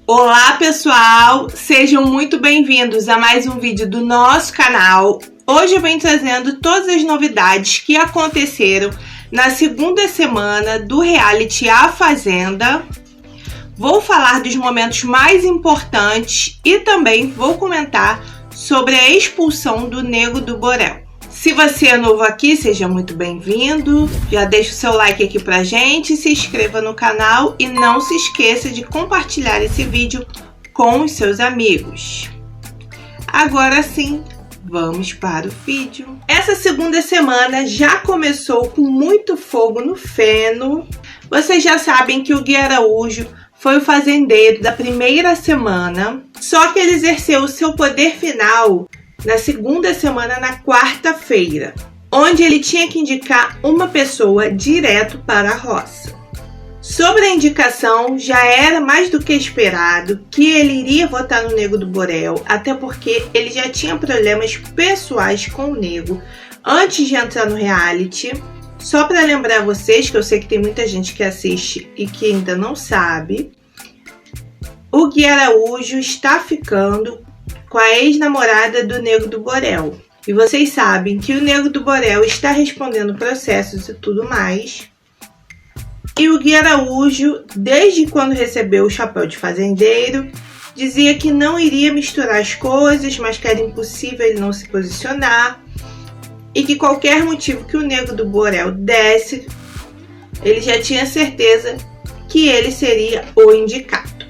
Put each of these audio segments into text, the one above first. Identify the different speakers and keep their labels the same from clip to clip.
Speaker 1: Olá pessoal, sejam muito bem-vindos a mais um vídeo do nosso canal. Hoje eu venho trazendo todas as novidades que aconteceram na segunda semana do reality A Fazenda. Vou falar dos momentos mais importantes e também vou comentar sobre a expulsão do Nego do Borel. Se você é novo aqui, seja muito bem-vindo. Já deixa o seu like aqui pra gente, se inscreva no canal e não se esqueça de compartilhar esse vídeo com os seus amigos. Agora sim, vamos para o vídeo. Essa segunda semana já começou com muito fogo no feno. Vocês já sabem que o Gui Araújo foi o fazendeiro da primeira semana, só que ele exerceu o seu poder final na segunda semana, na quarta-feira, onde ele tinha que indicar uma pessoa direto para a roça. Sobre a indicação, já era mais do que esperado que ele iria votar no Nego do Borel, até porque ele já tinha problemas pessoais com o Nego antes de entrar no reality. Só para lembrar vocês, que eu sei que tem muita gente que assiste e que ainda não sabe, o Gui Araújo está ficando com a ex-namorada do Nego do Borel. E vocês sabem que o Nego do Borel está respondendo processos e tudo mais. E o Gui Araújo, desde quando recebeu o chapéu de fazendeiro, dizia que não iria misturar as coisas, mas que era impossível ele não se posicionar. E que qualquer motivo que o Nego do Borel desse, ele já tinha certeza que ele seria o indicado.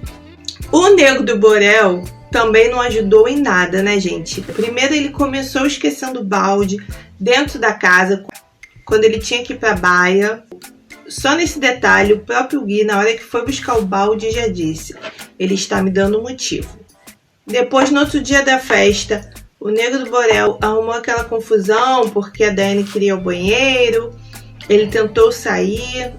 Speaker 1: O Nego do Borel também não ajudou em nada, né, gente? Primeiro ele começou esquecendo o balde dentro da casa, quando ele tinha que ir pra baia. Só nesse detalhe, o próprio Gui, na hora que foi buscar o balde, já disse: ele está me dando motivo. Depois, no outro dia da festa, o Nego do Borel arrumou aquela confusão porque a Daiane queria ir ao banheiro. Ele tentou sair,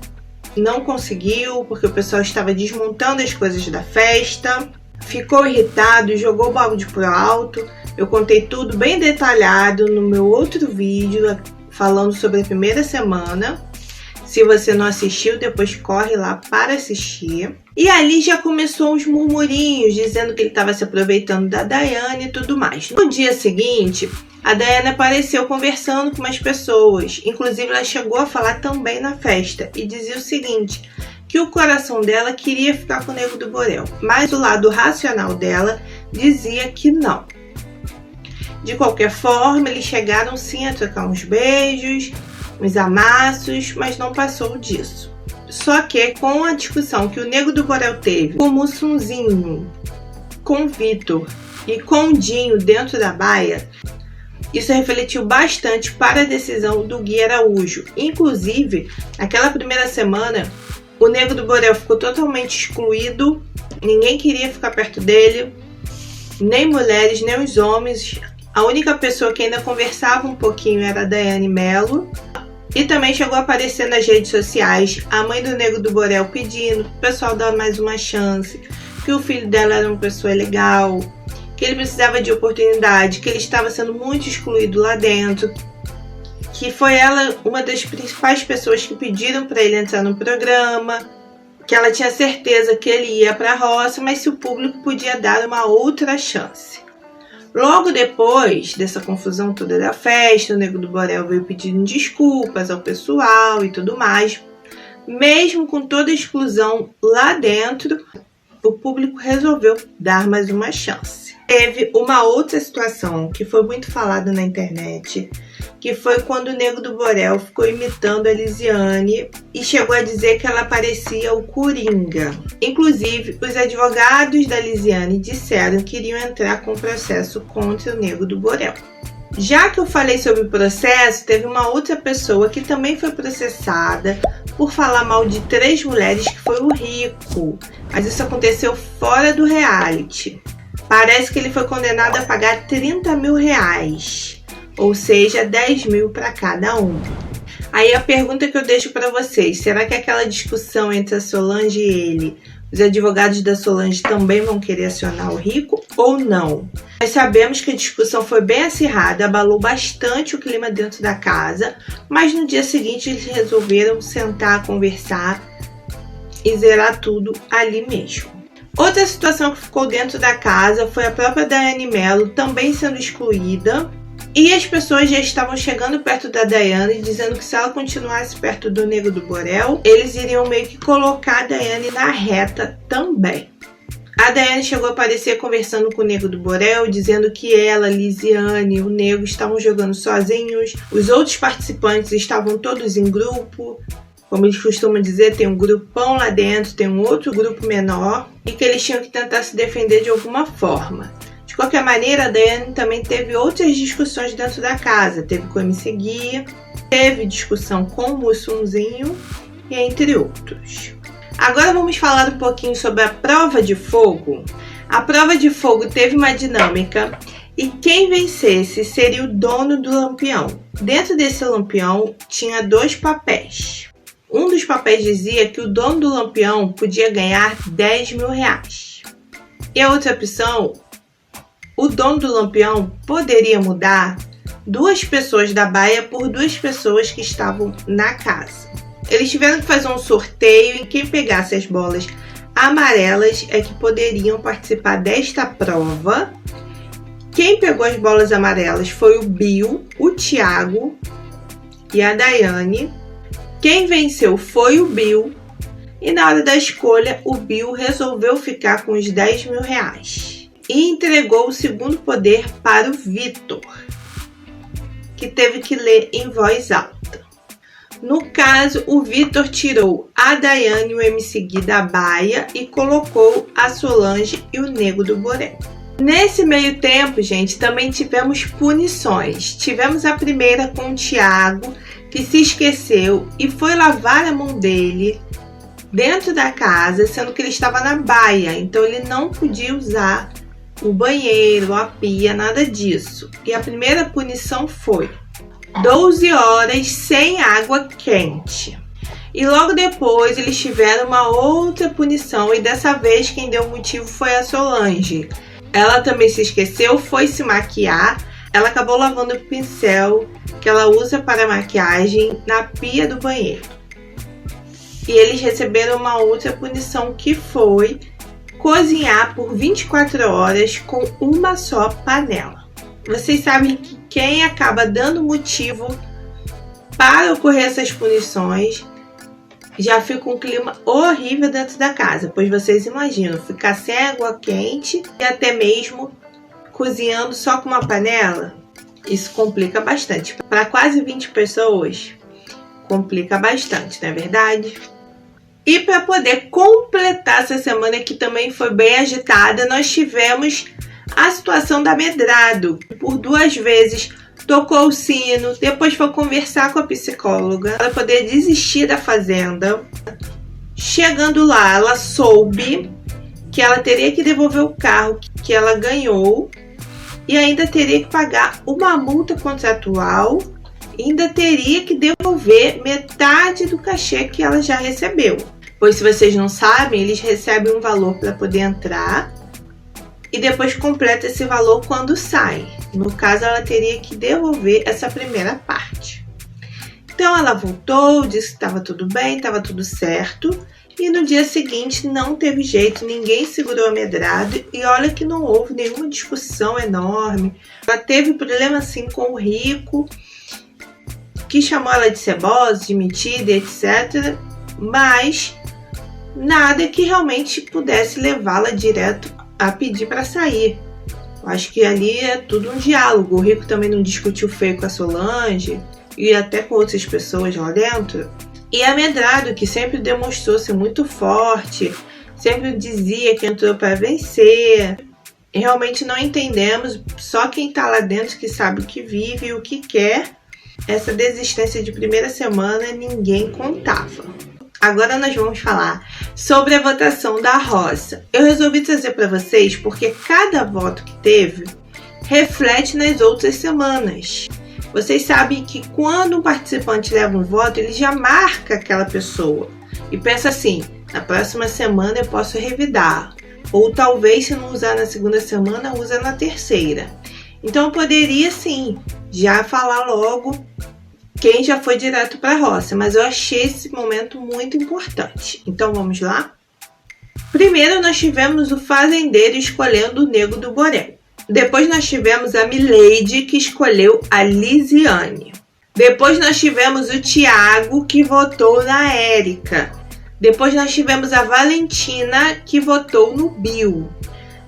Speaker 1: não conseguiu, porque o pessoal estava desmontando as coisas da festa. Ficou irritado e jogou o balde pro alto. Eu contei tudo bem detalhado no meu outro vídeo falando sobre a primeira semana. Se você não assistiu, depois corre lá para assistir. E ali já começou uns murmurinhos dizendo que ele estava se aproveitando da Daiane e tudo mais. No dia seguinte, a Daiane apareceu conversando com umas pessoas. Inclusive, ela chegou a falar também na festa e dizia o seguinte: que o coração dela queria ficar com o Nego do Borel, mas o lado racional dela dizia que não. De qualquer forma, eles chegaram sim a trocar uns beijos, uns amassos, mas não passou disso. Só que com a discussão que o Nego do Borel teve com o Mussunzinho, com o Vitor e com o Dinho dentro da baia, isso refletiu bastante para a decisão do Gui Araújo. Inclusive, naquela primeira semana, o Nego do Borel ficou totalmente excluído, ninguém queria ficar perto dele, nem mulheres, nem os homens. A única pessoa que ainda conversava um pouquinho era a Daiane Mello. E também chegou a aparecer nas redes sociais a mãe do Nego do Borel pedindo pro pessoal dar mais uma chance, que o filho dela era uma pessoa legal, que ele precisava de oportunidade, que ele estava sendo muito excluído lá dentro, que foi ela uma das principais pessoas que pediram para ele entrar no programa, que ela tinha certeza que ele ia para a roça, mas se o público podia dar uma outra chance. Logo depois dessa confusão toda da festa, o Nego do Borel veio pedindo desculpas ao pessoal e tudo mais. Mesmo com toda a exclusão lá dentro, o público resolveu dar mais uma chance. Teve uma outra situação que foi muito falada na internet, que foi quando o Nego do Borel ficou imitando a Lisiane e chegou a dizer que ela parecia o Coringa. Inclusive, os advogados da Lisiane disseram que iriam entrar com processo contra o Nego do Borel. Já que eu falei sobre o processo, teve uma outra pessoa que também foi processada por falar mal de 3 mulheres, que foi o Rico. Mas isso aconteceu fora do reality. Parece que ele foi condenado a pagar 30 mil reais, ou seja, 10 mil para cada um. Aí a pergunta que eu deixo para vocês: será que aquela discussão entre a Solange e ele, os advogados da Solange também vão querer acionar o Rico ou não? Nós sabemos que a discussão foi bem acirrada, abalou bastante o clima dentro da casa, mas no dia seguinte eles resolveram sentar, conversar e zerar tudo ali mesmo. Outra situação que ficou dentro da casa foi a própria Daiane Mello também sendo excluída. E as pessoas já estavam chegando perto da Daiane, dizendo que se ela continuasse perto do Nego do Borel, eles iriam meio que colocar a Daiane na reta também. A Daiane chegou a aparecer conversando com o Nego do Borel, dizendo que ela, Lisiane e o Nego estavam jogando sozinhos. Os outros participantes estavam todos em grupo. Como eles costumam dizer, tem um grupão lá dentro, tem um outro grupo menor. E que eles tinham que tentar se defender de alguma forma. De qualquer maneira, a Daiane também teve outras discussões dentro da casa. Teve com o MC Gui, teve discussão com o Mussunzinho, e entre outros. Agora vamos falar um pouquinho sobre a prova de fogo. A prova de fogo teve uma dinâmica e quem vencesse seria o dono do lampião. Dentro desse lampião tinha 2 papéis. Um dos papéis dizia que o dono do lampião podia ganhar 10 mil reais. E a outra opção, o dono do lampião poderia mudar 2 pessoas da baia por 2 pessoas que estavam na casa. Eles tiveram que fazer um sorteio e quem pegasse as bolas amarelas é que poderiam participar desta prova. Quem pegou as bolas amarelas foi o Bill, o Thiago e a Daiane. Quem venceu foi o Bill e na hora da escolha o Bill resolveu ficar com os 10 mil reais e entregou o segundo poder para o Vitor, que teve que ler em voz alta. No caso, o Vitor tirou a Daiane e o MC Gui da baia e colocou a Solange e o Nego do Borel. Nesse meio tempo, gente, também tivemos punições. Tivemos a primeira com o Thiago, que se esqueceu e foi lavar a mão dele dentro da casa, sendo que ele estava na baia. Então ele não podia usar o banheiro, a pia, nada disso. E a primeira punição foi 12 horas sem água quente. E logo depois eles tiveram uma outra punição e dessa vez quem deu o motivo foi a Solange. Ela também se esqueceu, foi se maquiar. Ela acabou lavando o pincel que ela usa para maquiagem na pia do banheiro. E eles receberam uma outra punição que foi cozinhar por 24 horas com uma só panela. Vocês sabem que quem acaba dando motivo para ocorrer essas punições já fica um clima horrível dentro da casa, pois vocês imaginam ficar sem água quente e até mesmo cozinhando só com uma panela. Isso complica bastante. Para quase 20 pessoas, complica bastante, não é verdade? E para poder completar essa semana que também foi bem agitada, nós tivemos a situação da Medrado. Por 2 vezes tocou o sino, depois foi conversar com a psicóloga para poder desistir da fazenda. Chegando lá, ela soube que ela teria que devolver o carro que ela ganhou e ainda teria que pagar uma multa contratual e ainda teria que devolver metade do cachê que ela já recebeu. Pois se vocês não sabem, eles recebem um valor para poder entrar e depois completa esse valor quando sai. No caso, ela teria que devolver essa primeira parte. Então ela voltou, disse que estava tudo bem, estava tudo certo. E no dia seguinte não teve jeito, ninguém segurou a Medrado. E olha que não houve nenhuma discussão enorme. Ela teve problema sim com o Rico, que chamou ela de cebosa, de metida, etc. Mas nada que realmente pudesse levá-la direto a pedir para sair. Eu acho que ali é tudo um diálogo. O Rico também não discutiu feio com a Solange e até com outras pessoas lá dentro. E a Medrado, que sempre demonstrou ser muito forte, sempre dizia que entrou para vencer. Realmente não entendemos, só quem está lá dentro que sabe o que vive e o que quer. Essa desistência de primeira semana ninguém contava. Agora nós vamos falar sobre a votação da Roça. Eu resolvi trazer para vocês porque cada voto que teve reflete nas outras semanas. Vocês sabem que quando um participante leva um voto, ele já marca aquela pessoa e pensa assim, na próxima semana eu posso revidar. Ou talvez, se não usar na segunda semana, usa na terceira. Então eu poderia sim já falar logo quem já foi direto para a roça, mas eu achei esse momento muito importante. Então vamos lá? Primeiro nós tivemos o fazendeiro escolhendo o Nego do Borel. Depois nós tivemos a Milady, que escolheu a Lisiane. Depois nós tivemos o Thiago, que votou na Érica. Depois nós tivemos a Valentina, que votou no Bill.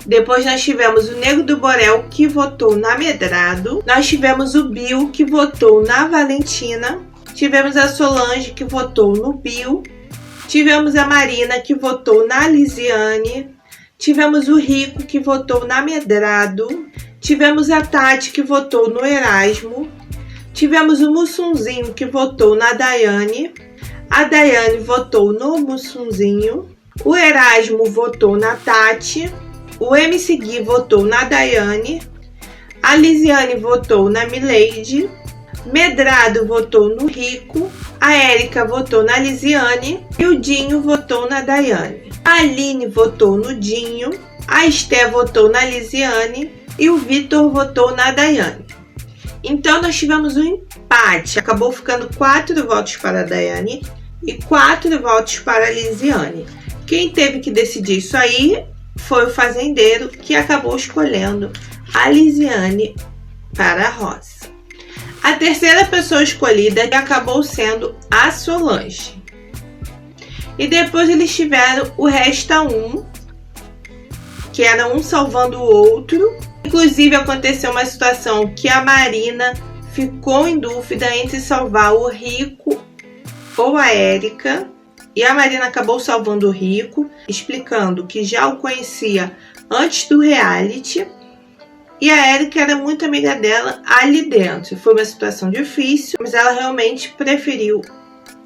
Speaker 1: Depois nós tivemos o Nego do Borel, que votou na Medrado. Nós tivemos o Bill, que votou na Valentina. Tivemos a Solange, que votou no Bill. Tivemos a Marina, que votou na Lisiane. Tivemos o Rico, que votou na Medrado. Tivemos a Tati, que votou no Erasmo. Tivemos o Mussunzinho, que votou na Daiane. A Daiane votou no Mussunzinho. O Erasmo votou na Tati. O MC Gui votou na Daiane. A Lisiane votou na Milady. Medrado votou no Rico. A Érica votou na Lisiane. E o Dinho votou na Daiane. A Aline votou no Dinho. A Esté votou na Lisiane. E o Vitor votou na Daiane. Então nós tivemos um empate. Acabou ficando 4 votos para a Daiane e 4 votos para a Lisiane. Quem teve que decidir isso aí foi o fazendeiro, que acabou escolhendo a Lisiane para a roça. A terceira pessoa escolhida acabou sendo a Solange. E depois eles tiveram o Resta Um, que era um salvando o outro. Inclusive aconteceu uma situação que a Marina ficou em dúvida entre salvar o Rico ou a Érica. E a Marina acabou salvando o Rico, explicando que já o conhecia antes do reality. E a Érica era muito amiga dela ali dentro. Foi uma situação difícil, mas ela realmente preferiu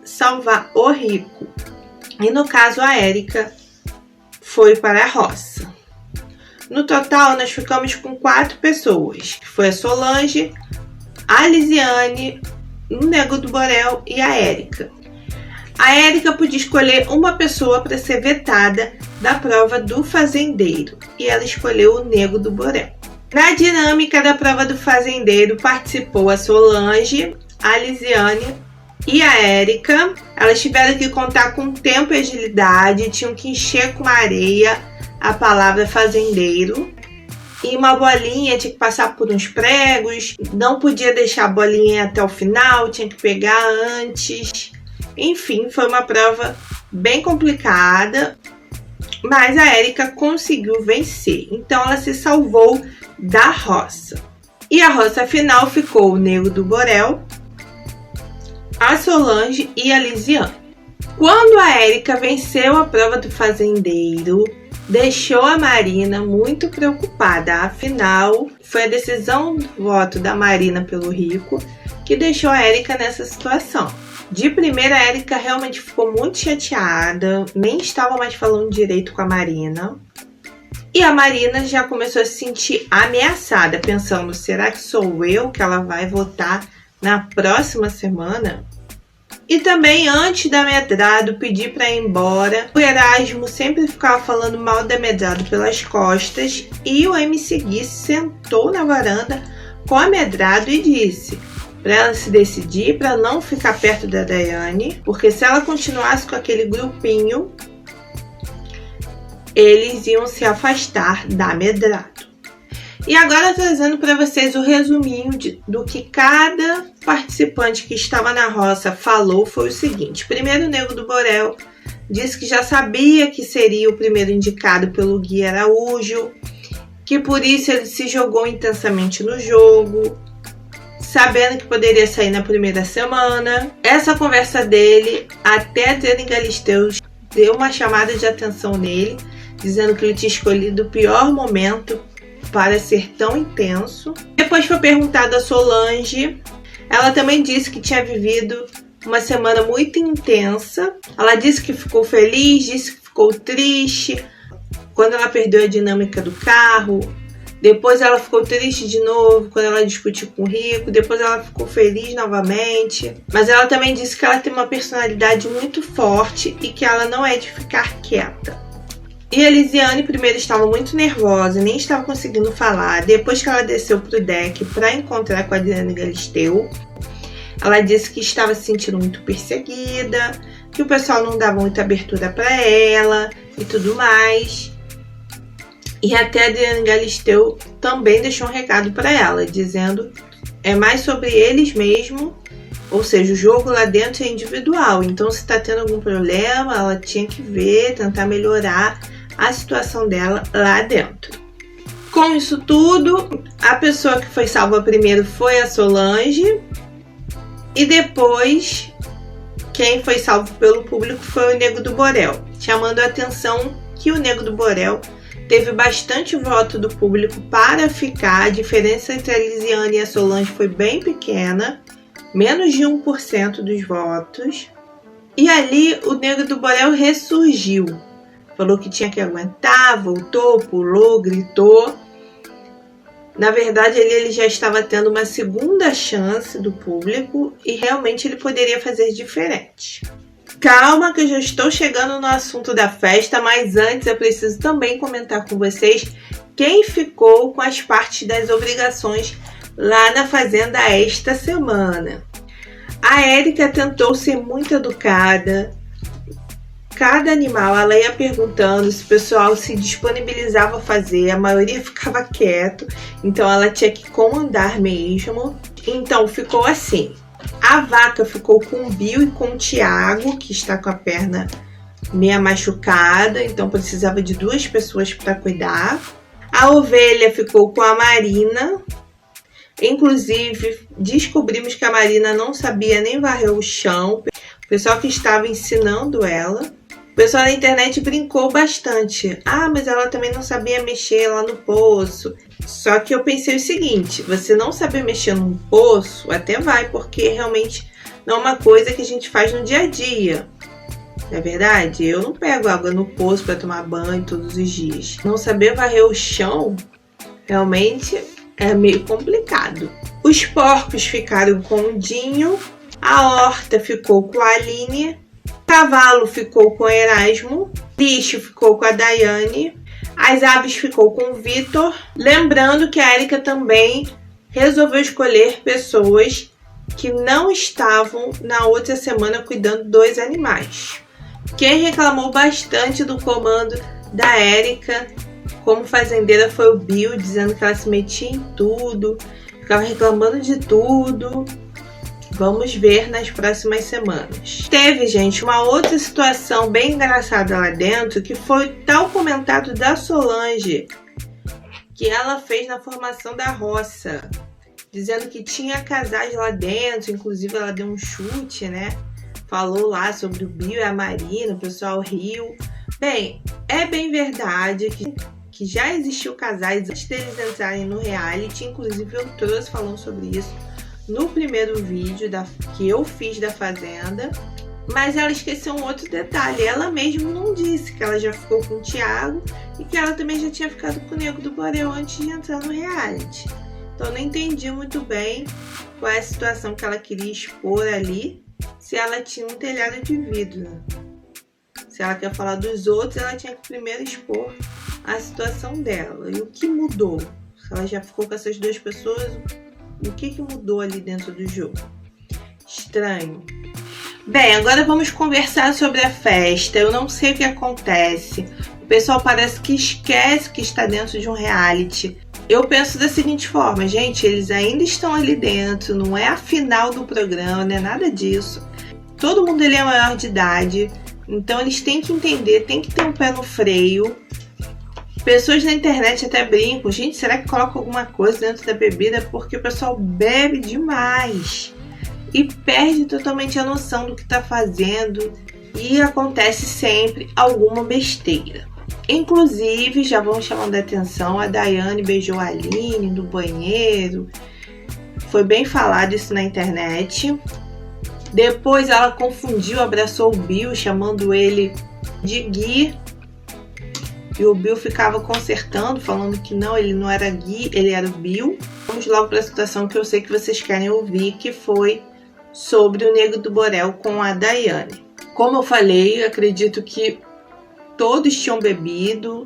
Speaker 1: salvar o Rico. E no caso a Érica foi para a roça. No total nós ficamos com 4 pessoas, que foi a Solange, a Lisiane, o Nego do Borel e a Érica. A Érica podia escolher uma pessoa para ser vetada da prova do fazendeiro, e ela escolheu o Nego do Borel. Na dinâmica da prova do fazendeiro participou a Solange, a Lisiane e a Érica. Elas tiveram que contar com tempo e agilidade, tinham que encher com areia a palavra fazendeiro. E uma bolinha tinha que passar por uns pregos, não podia deixar a bolinha até o final, tinha que pegar antes. Enfim, foi uma prova bem complicada, mas a Érica conseguiu vencer. Então ela se salvou da roça. E a roça final ficou o Nego do Borel, a Solange e a Lisiane. Quando a Érica venceu a prova do fazendeiro, deixou a Marina muito preocupada. Afinal, foi a decisão do voto da Marina pelo Rico que deixou a Érica nessa situação. De primeira, a Érica realmente ficou muito chateada, nem estava mais falando direito com a Marina. E a Marina já começou a se sentir ameaçada, pensando, será que sou eu que ela vai votar na próxima semana? E também, antes da Medrado pedir para ir embora, o Erasmo sempre ficava falando mal da Medrado pelas costas, e o MC Gui sentou na varanda com a Medrado e disse para ela se decidir, para não ficar perto da Daiane, porque se ela continuasse com aquele grupinho, eles iam se afastar da Medrado. E agora trazendo para vocês o resuminho do que cada participante que estava na roça falou foi o seguinte. Primeiro, o Nego do Borel disse que já sabia que seria o primeiro indicado pelo Gui Araújo, que por isso ele se jogou intensamente no jogo, sabendo que poderia sair na primeira semana. Essa conversa dele, até a Adriane Galisteu deu uma chamada de atenção nele, dizendo que ele tinha escolhido o pior momento para ser tão intenso. Depois foi perguntado a Solange. Ela também disse que tinha vivido uma semana muito intensa. Ela disse que ficou feliz, disse que ficou triste quando ela perdeu a dinâmica do carro. Depois ela ficou triste de novo quando ela discutiu com o Rico. Depois ela ficou feliz novamente. Mas ela também disse que ela tem uma personalidade muito forte e que ela não é de ficar quieta. E a Lisiane primeiro estava muito nervosa, nem estava conseguindo falar. Depois que ela desceu para o deck para encontrar com a Adriane Galisteu, ela disse que estava se sentindo muito perseguida, que o pessoal não dava muita abertura para ela e tudo mais. E até a Adriane Galisteu também deixou um recado para ela, dizendo é mais sobre eles mesmo, ou seja, o jogo lá dentro é individual. Então, se está tendo algum problema, ela tinha que ver, tentar melhorar a situação dela lá dentro. Com isso tudo, a pessoa que foi salva primeiro foi a Solange. E depois, quem foi salvo pelo público foi o Nego do Borel, chamando a atenção que o Nego do Borel teve bastante voto do público para ficar. A diferença entre a Lisiane e a Solange foi bem pequena, menos de 1% dos votos. E ali o Nego do Borel ressurgiu. Falou que tinha que aguentar, voltou, pulou, gritou. Na verdade, ele já estava tendo uma segunda chance do público e realmente ele poderia fazer diferente. Calma que eu já estou chegando no assunto da festa, mas antes eu preciso também comentar com vocês quem ficou com as partes das obrigações lá na fazenda esta semana. A Érica tentou ser muito educada. Cada animal ela ia perguntando se o pessoal se disponibilizava a fazer, a maioria ficava quieto, então ela tinha que comandar mesmo. Então ficou assim: a vaca ficou com o Bill e com o Thiago, que está com a perna meia machucada, então precisava de 2 pessoas para cuidar. A ovelha ficou com a Marina. Inclusive, descobrimos que a Marina não sabia nem varrer o chão. O pessoal que estava ensinando ela. O pessoal na internet brincou bastante. Ah, mas ela também não sabia mexer lá no poço. Só que eu pensei o seguinte: você não saber mexer num poço, até vai, porque realmente não é uma coisa que a gente faz no dia a dia. Não é verdade? Eu não pego água no poço para tomar banho todos os dias. Não saber varrer o chão, realmente é meio complicado. Os porcos ficaram com o Dinho. A horta ficou com a Aline. Cavalo ficou com o Erasmo. Bicho ficou com a Daiane. As aves ficou com o Vitor. Lembrando que a Érica também resolveu escolher pessoas que não estavam na outra semana cuidando dos animais. Quem reclamou bastante do comando da Érica como fazendeira foi o Bill, dizendo que ela se metia em tudo, ficava reclamando de tudo. Vamos ver nas próximas semanas. Teve, gente, uma outra situação bem engraçada lá dentro, que foi o tal comentário da Solange, que ela fez na formação da roça, dizendo que tinha casais lá dentro, inclusive ela deu um chute, né? Falou lá sobre o Bill e a Marina, o pessoal riu. Bem, é bem verdade que já existiu casais antes deles entrarem no reality, inclusive eu trouxe falando sobre isso no primeiro vídeo que eu fiz da Fazenda, mas ela esqueceu um outro detalhe. Ela mesma não disse que ela já ficou com o Thiago e que ela também já tinha ficado com o Nego do Borel antes de entrar no reality. Então não entendi muito bem qual é a situação que ela queria expor ali, se ela tinha um telhado de vidro. Se ela quer falar dos outros, ela tinha que primeiro expor a situação dela. E o que mudou? Se ela já ficou com essas 2 pessoas, o que mudou ali dentro do jogo? Estranho. Bem, agora vamos conversar sobre a festa. Eu não sei o que acontece. O pessoal parece que esquece que está dentro de um reality. Eu penso da seguinte forma: gente, eles ainda estão ali dentro, não é a final do programa, não é nada disso. Todo mundo ali é maior de idade, então eles têm que entender, tem que ter um pé no freio. Pessoas na internet até brincam: gente, será que coloca alguma coisa dentro da bebida? Porque o pessoal bebe demais e perde totalmente a noção do que está fazendo e acontece sempre alguma besteira. Inclusive, já vão chamando a atenção, a Daiane beijou a Aline no banheiro. Foi bem falado isso na internet. Depois ela confundiu, abraçou o Bill, chamando ele de Gui. E o Bill ficava consertando, falando que não, ele não era Gui, ele era o Bill. Vamos logo para a situação que eu sei que vocês querem ouvir, que foi sobre o Nego do Borel com a Daiane. Como eu falei, acredito que todos tinham bebido.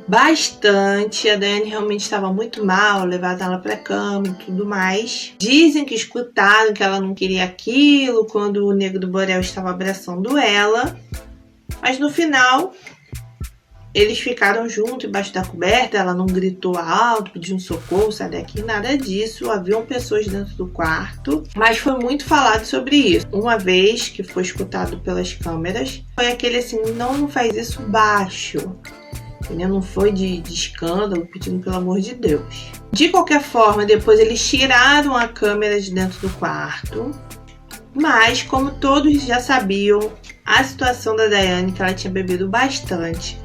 Speaker 1: bastante. A Daiane realmente estava muito mal, levaram ela pra cama e tudo mais. Dizem que escutaram que ela não queria aquilo quando o Nego do Borel estava abraçando ela. Mas no final, eles ficaram juntos embaixo da coberta. Ela não gritou alto, pediu um socorro, sai daqui, nada disso. Haviam pessoas dentro do quarto, mas foi muito falado sobre isso. Uma vez que foi escutado pelas câmeras, foi aquele assim, não faz isso baixo. Não foi de escândalo, pedindo pelo amor de Deus. De qualquer forma, depois eles tiraram a câmera de dentro do quarto. Mas, como todos já sabiam, a situação da Daiane, que ela tinha bebido bastante,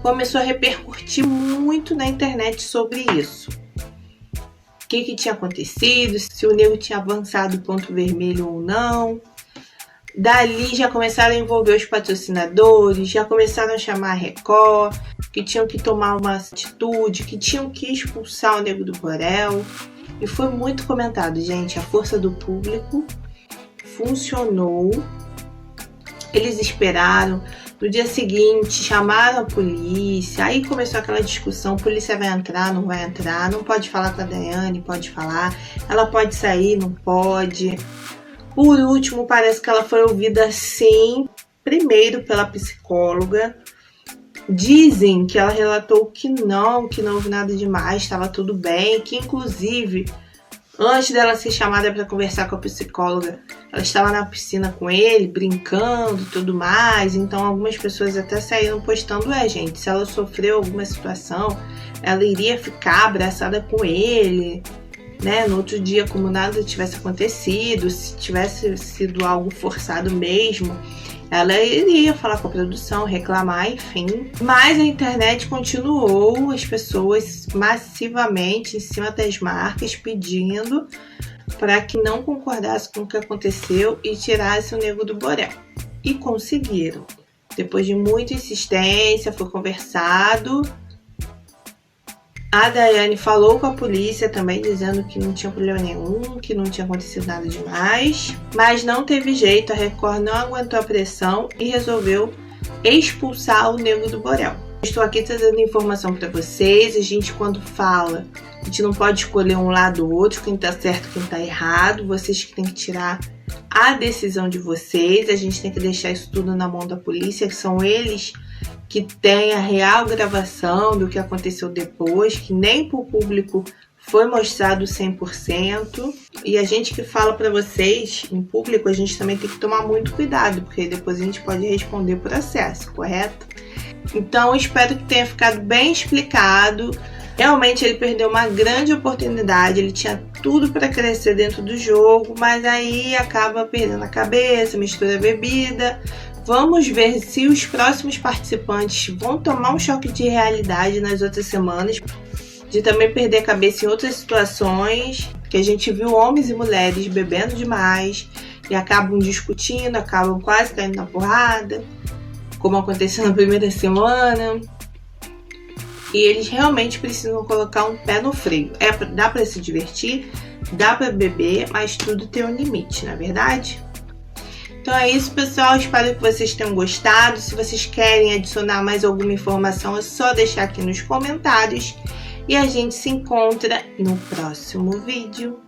Speaker 1: começou a repercutir muito na internet sobre isso. O que tinha acontecido, se o Nego tinha avançado o ponto vermelho ou não. Dali já começaram a envolver os patrocinadores, já começaram a chamar a Record, que tinham que tomar uma atitude, que tinham que expulsar o Nego do Borel. E foi muito comentado, gente, a força do público funcionou. Eles esperaram, no dia seguinte chamaram a polícia, aí começou aquela discussão, polícia vai entrar, não vai entrar, não pode falar com a Daiane, pode falar, ela pode sair, não pode. Por último, parece que ela foi ouvida sim, primeiro pela psicóloga. Dizem que ela relatou que não houve nada demais, estava tudo bem, que inclusive, antes dela ser chamada para conversar com a psicóloga, ela estava na piscina com ele, brincando e tudo mais. Então algumas pessoas até saíram postando, gente, se ela sofreu alguma situação, ela iria ficar abraçada com ele, né? No outro dia, como nada tivesse acontecido, se tivesse sido algo forçado mesmo, ela iria falar com a produção, reclamar, enfim. Mas a internet continuou, as pessoas massivamente em cima das marcas pedindo para que não concordasse com o que aconteceu e tirasse o Nego do Borel. E conseguiram. Depois de muita insistência, foi conversado. A Daiane falou com a polícia também, dizendo que não tinha problema nenhum, que não tinha acontecido nada demais. Mas não teve jeito, a Record não aguentou a pressão e resolveu expulsar o Nego do Borel. Estou aqui trazendo informação para vocês. A gente, quando fala, a gente não pode escolher um lado ou outro, quem tá certo, quem tá errado. Vocês que têm que tirar a decisão de vocês. A gente tem que deixar isso tudo na mão da polícia, que são eles que tem a real gravação do que aconteceu depois, que nem para o público foi mostrado 100%. E a gente que fala para vocês em público, a gente também tem que tomar muito cuidado, porque depois a gente pode responder por acesso, correto? Então, espero que tenha ficado bem explicado. Realmente ele perdeu uma grande oportunidade, ele tinha tudo para crescer dentro do jogo, mas aí acaba perdendo a cabeça, mistura bebida. Vamos ver se os próximos participantes vão tomar um choque de realidade nas outras semanas, de também perder a cabeça em outras situações, que a gente viu homens e mulheres bebendo demais e acabam discutindo, acabam quase caindo na porrada, como aconteceu na primeira semana. E eles realmente precisam colocar um pé no freio. Dá para se divertir, dá para beber, mas tudo tem um limite, não é verdade? Então é isso, pessoal. Espero que vocês tenham gostado. Se vocês querem adicionar mais alguma informação, é só deixar aqui nos comentários. E a gente se encontra no próximo vídeo.